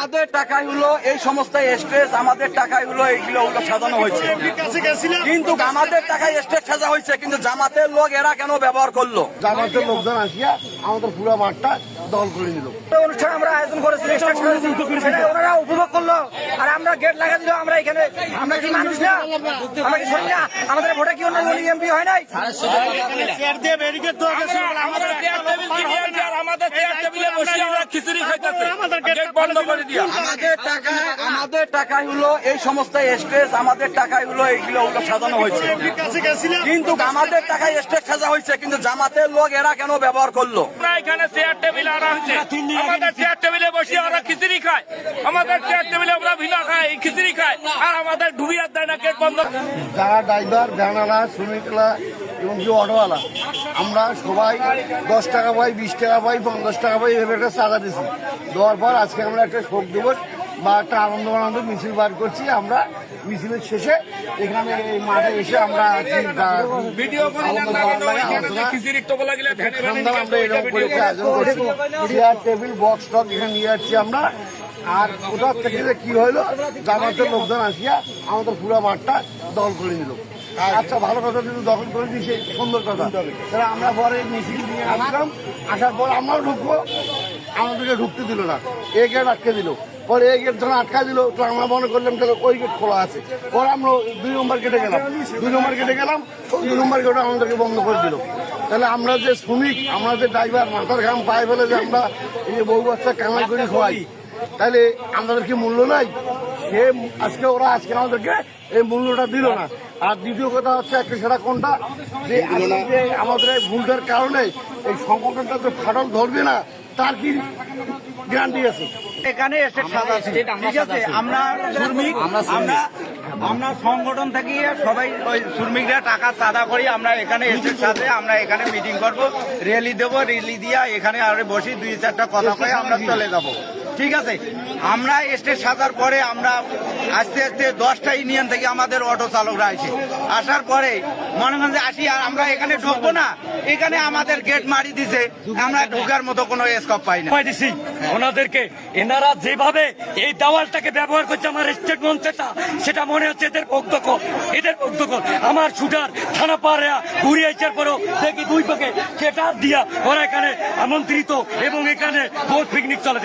আমাদের টাকায় হলো এই সমস্ত স্টেজ, আমাদের টাকায় হলো এইগুলো সাজানো হয়েছে, কিন্তু আমাদের টাকায় স্টেজ সাজা হয়েছে, কিন্তু জামাতের লোক এরা কেন ব্যবহার করলো? জামাতের লোকজন আসিয়া আমাদের পুরো মাঠটা দল করে নিল। অনুষ্ঠান আমরা আয়োজন করেছি, ওনারা উপভোগ করলো, আর আমরা গেট লাগা দিল। আমরা এখানে আমরা কি মানুষ না? আমরা কি শোনি না? আমাদের ভোটে কি অন্য এমপি হয় নাই? আমাদের টাকায় হলো এই সমস্ত স্টেজ, আমাদের টাকায় হলো এইগুলো সাজানো হয়েছে, কিন্তু আমাদের টাকায় স্টেজ সাজা হয়েছে, কিন্তু জামাতের লোক এরা কেন ব্যবহার করলো? এখানে চেয়ার টেবিল আনা হয়েছে, আমাদের চেয়ার টেবিলে বসে ওরা খিচুড়ি খায়, আমাদের চেয়ার টেবিলে ওরা ভিনা খায়, খিচুড়ি খায়, আর আমাদের ঢুবিয়ার দেয় না গেট বন্ধ। যারা ড্রাইভার, ভ্যানওয়ালা, শ্রমিকরা এবং যে অটোওয়ালা, আমরা সবাই 10 টাকা পাই, 20 টাকা পাই, 50 টাকা পাই, এভাবে একটা চাঁদা দিচ্ছি। দেওয়ার পর আজকে আমরা একটা শোক দিবস বা একটা আনন্দ মিছিল বার করছি। আমরা মিছিলের শেষে এখানে এই মাঠে এসে আমরা চেয়ার টেবিল বক্স টক এখানে নিয়ে যাচ্ছি আমরা। আর কোথার থেকে যে কি হইলো, জামাতের লোকজন আসিয়া আমাদের পুরো মাঠটা দল করে নিল। আচ্ছা, ভালো কথা, কিন্তু দখল করে দিয়েছে, সুন্দর কথা। তাহলে আমরা পরে মিছিল নিয়ে আসলাম, আসার পর আমরাও ঢুকবো, আমাদেরকে ঢুকতে দিল না, এ গেট আটকে দিল। পরে এই গেট যখন আটকা দিল, তো আমরা মনে করলাম তাহলে ওই গেট খোলা আছে। পরে আমরা 2 নম্বর গেটে গেলাম, 2 নম্বর গেটে গেলাম, ওই 2 নম্বর গেটে আমাদেরকে বন্ধ করে দিল। তাহলে আমরা যে শ্রমিক, আমরা যে ড্রাইভার, মাথার ঘাম পায়ে ফেলে যে আমরা এই যে বউ বাচ্চা কামাই করে খাওয়াই, তাহলে আমাদের কি মূল্য নাই? সে আজকে আমাদেরকে এই মূল্যটা দিল না। আর দ্বিতীয় কথা হচ্ছে একটা, সেটা কোনটা, যে আমাদের এই ভুলটার কারণে এই সংগঠনটা তো ফাটল ধরবে না, তার কি গ্যারান্টি আছে? এখানে এসে সাজা আছে, ঠিক আছে। আমরা শ্রমিক, আমরা সংগঠন থেকে সবাই ওই শ্রমিকরা টাকা চাঁদা করি, আমরা এখানে এসে সাথে আমরা এখানে মিটিং করব, র্যালি দেবো, র্যালি দিয়া এখানে আর বসি 2-4টা কথা কয়ে আমরা চলে যাব, ঠিক আছে। আমরা স্টেজ সাজার পরে আমরা আস্তে আস্তে 10টা ইউনিয়ন থেকে আমাদের অটো চালকরা আসে, আসার পরে মনে মনে আসি, আর আমরা এখানে ঢুকবো না, এখানে আমাদের গেট মারি দিছে, আমরা ঢোকার মতো কোনো স্কোপ পাই না। ওনাদেরকে এনারা যেভাবে এই দেওয়ালটাকে ব্যবহার করছে আমার স্টেট মঞ্চটা, সেটা মনে হচ্ছে এদের পক্ষদখল, আমার শুটার থানা পাড়া ঘুরে আসার পরেও দেখি 2 পক্ষে সেটা দিয়া ওরা এখানে আমন্ত্রিত এবং এখানে বোট পিকনিক চলে।